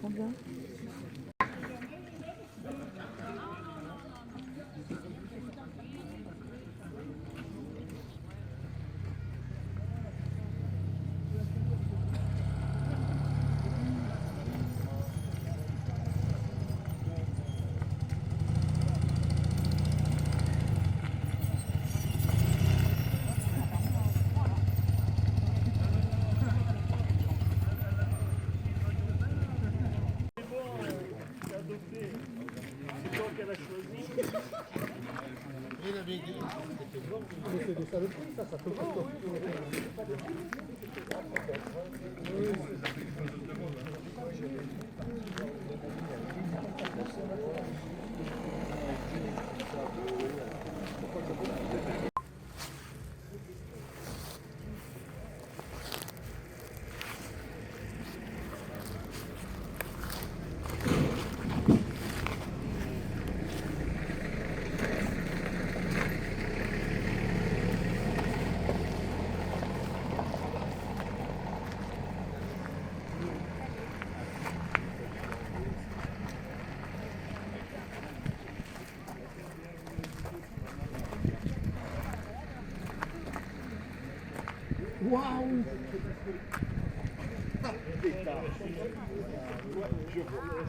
Combien? Waouh! C'est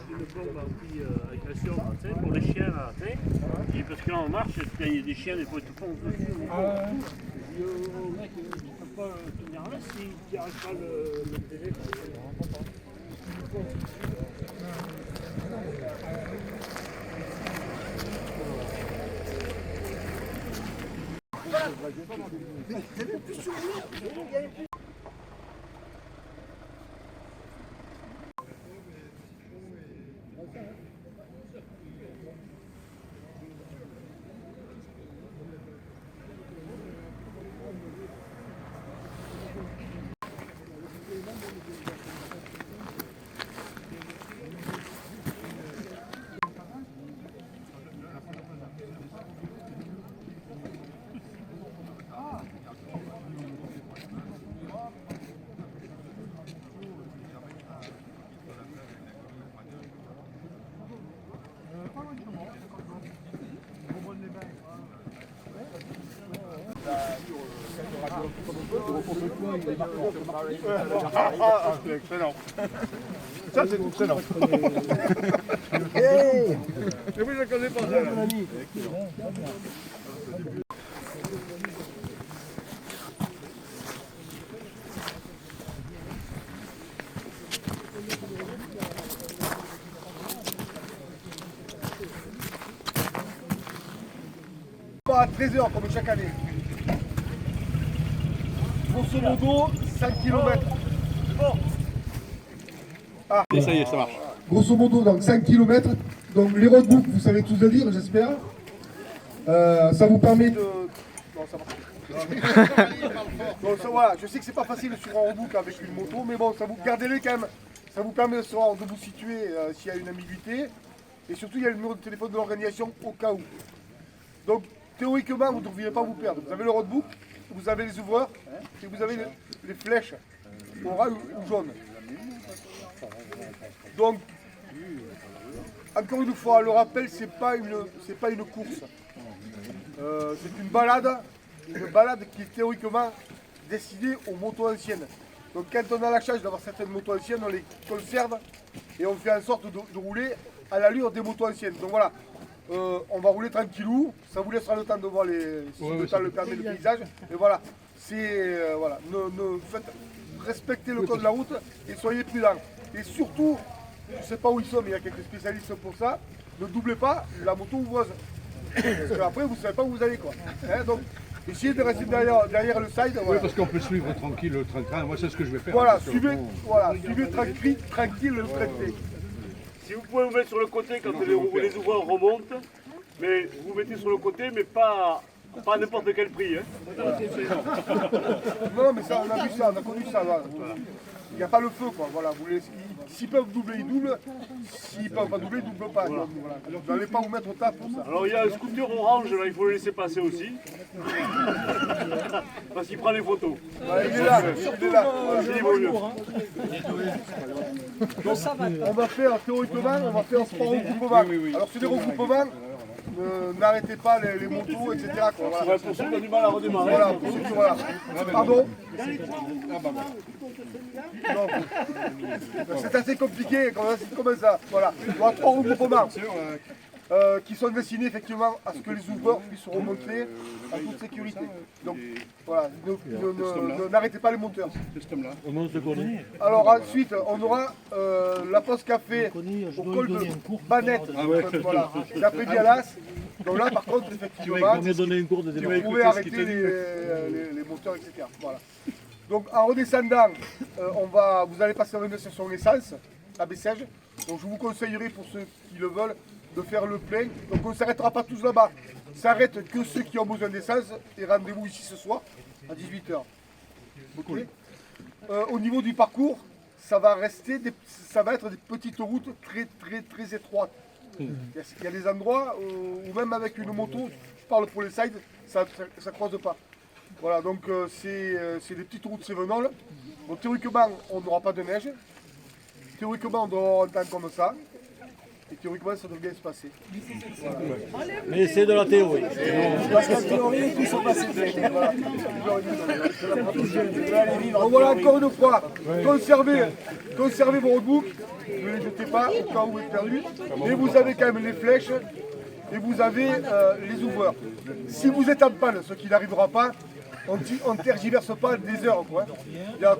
une bombe anti-agression pour les chiens là, et parce que là on marche, il y a des chiens, des fois ils te foncent dessus. Le mec il ne peut pas tenir là s'il n'arrive pas le télé. C'est excellent. Ça, c'est excellent. Hey! Et oui, je ne connais pas ça. Pas à 13h comme chaque année. Grosso modo, 5 km. Ah. Et ça y est, ça marche. Grosso modo, donc 5 km. Donc les roadbooks, vous savez tous le lire, j'espère. Ça vous permet de... Non, ça marche. Donc ça, voilà, je sais que c'est pas facile sur un roadbook avec une moto, mais bon, ça vous gardez-les quand même. Ça vous permet de savoir de vous situer s'il y a une ambiguïté. Et surtout, il y a le numéro de téléphone de l'organisation au cas où. Donc, théoriquement, vous ne devriez pas vous perdre. Vous avez le roadbook, vous avez les ouvreurs et vous avez les flèches orales ou jaunes. Donc, encore une fois, le rappel, c'est pas une course. C'est une balade qui est théoriquement destinée aux motos anciennes. Donc, quand on a la chance d'avoir certaines motos anciennes, on les conserve et on fait en sorte de rouler à l'allure des motos anciennes. Donc voilà. On va rouler tranquillou, ça vous laissera le temps de voir si le temps le permet, le paysage. Et voilà, voilà. Respectez le code de la route et soyez prudents. Et surtout, je ne sais pas où ils sont, mais il y a quelques spécialistes pour ça, ne doublez pas la moto ouvreuse. Parce qu'après, vous ne savez pas où vous allez, quoi. Hein, donc, essayez de rester derrière le side. Voilà. Oui, parce qu'on peut suivre tranquille le train-train. Moi, c'est ce que je vais faire. Voilà, suivez tranquille le train. Si vous pouvez vous mettre sur le côté quand les ouvreurs remontent, mais vous vous mettez sur le côté, mais pas Pas à n'importe quel prix. Hein. Non, mais ça, on a vu ça, on a connu ça. Voilà. Il n'y a pas le feu, quoi. Voilà. S'ils peuvent doubler, ils doublent. S'ils ne peuvent pas doubler, ils ne doublent pas. Voilà. Donc, vous n'allez pas vous mettre au taf pour ça. Alors il y a un scooter orange, là, il faut le laisser passer aussi. Parce qu'il prend les photos. Voilà, il est là, il est là. Voilà. Il vaut mieux. On va faire théoriquement, on va faire sport regroupement. Alors sur les regroupements, n'arrêtez pas les motos, etc. Quoi. Voilà. Ouais, pour ceux qui ont du mal à redémarrer. Voilà, pour ceux qui voilà. Pardon. Non. C'est assez compliqué, comment ça. Voilà. On a 3 regroupements qui sont destinés effectivement à ce que les ouvreurs puissent remonter en toute sécurité. Donc voilà, n'arrêtez pas les monteurs. Alors ensuite, on aura la pause café au col de Banette, voilà, d'après Bialas. Donc là par contre, effectivement, vous pouvez arrêter les moteurs, etc. Voilà. Donc en redescendant, vous allez passer dans une station essence, à Bessèges. Donc je vous conseillerais pour ceux qui le veulent de faire le plein. Donc on ne s'arrêtera pas tous là-bas. S'arrête que ceux qui ont besoin d'essence et rendez-vous ici ce soir à 18h. Okay. Au niveau du parcours, ça va être des petites routes très étroites. Il y a des endroits où même avec une moto, je parle pour les sides, ça ne croise pas. Voilà, donc c'est des petites routes sévenoles. Donc théoriquement, on n'aura pas de neige. Théoriquement, on doit avoir un temps comme ça. Et théoriquement, ça devrait bien se passer. Voilà. Mais c'est de la théorie. Parce qu'en théorie, tout sont passés. Donc voilà, encore une fois, conservez vos roadbooks, ne les jetez pas au cas où vous êtes perdu. Mais vous avez quand même les flèches et vous avez les ouvreurs. Si vous êtes en panne, ce qui n'arrivera pas, on ne tergiverse pas des heures. Quoi.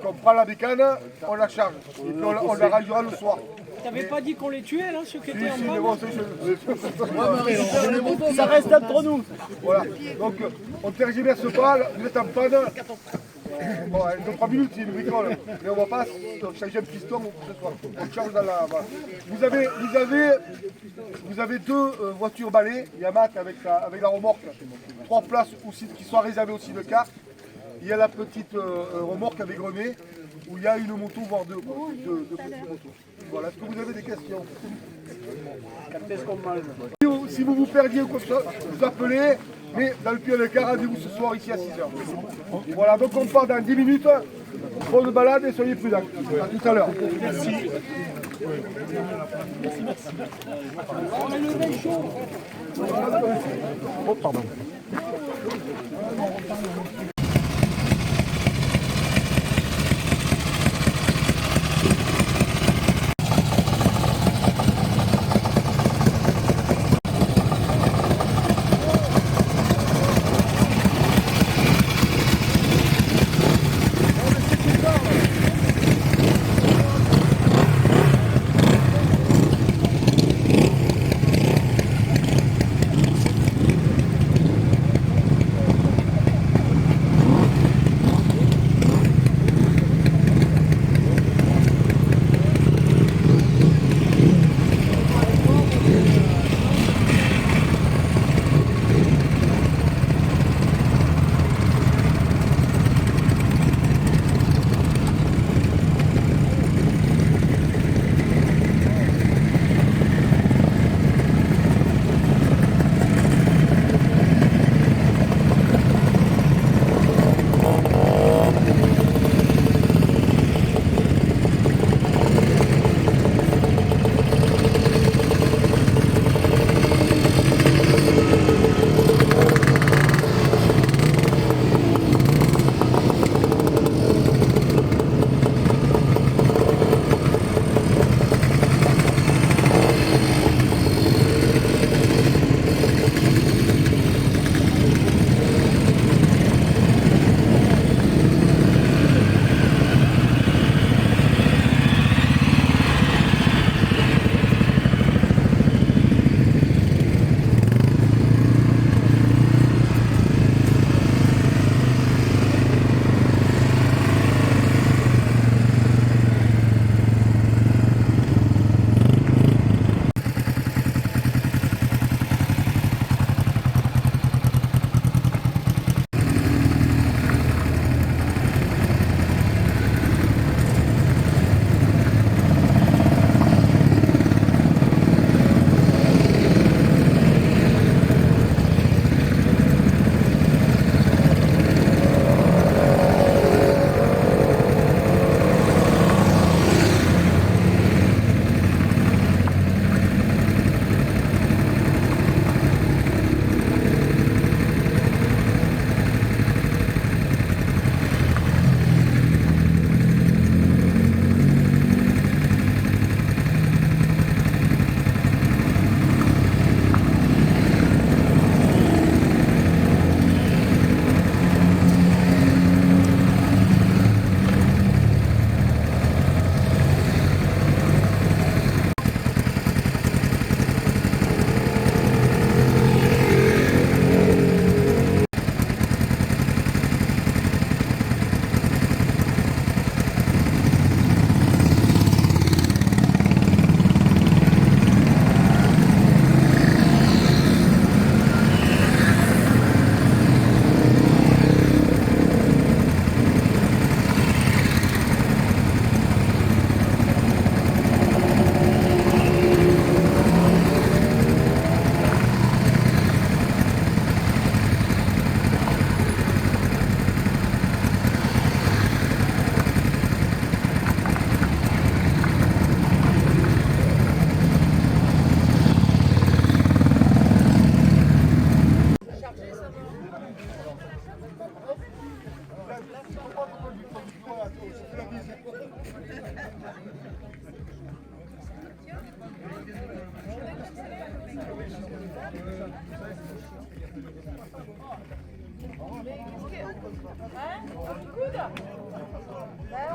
On prend la bécane, on la charge et puis on la rangera le soir. T'avais pas dit qu'on les tuait là, ceux qui étaient en Mais panne? bon, Ça reste entre nous. voilà. Donc on ne tergiverse pas, vous êtes en panne. Bon, dans 3 minutes, c'est une bricole, mais on ne va pas changer un piston ou quoi que ce soit. On charge dans la. Voilà. Vous avez 2 voitures balais, Yamaha avec la remorque, 3 places aussi, qui sont réservées aussi de cartes. Il y a la petite remorque avec René, où il y a une moto, voire 2 petites motos. Voilà, est-ce que vous avez des questions? Si vous vous perdiez ou quoi que ce soit, vous appelez, mais dans le pire des cas, rendez-vous ce soir ici à 6h. Voilà, donc on part dans 10 minutes. Bonne balade et soyez prudents. À tout à l'heure. Merci. Oh, pardon.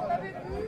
On avait vu.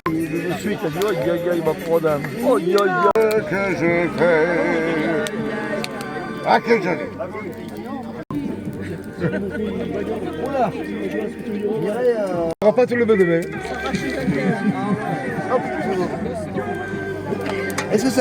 Le monsieur qui a dit, oh, il m'a pris d'un. Oh, Que je fais. Ah, que j'allais. On va pas te lever demain. Est-ce que ça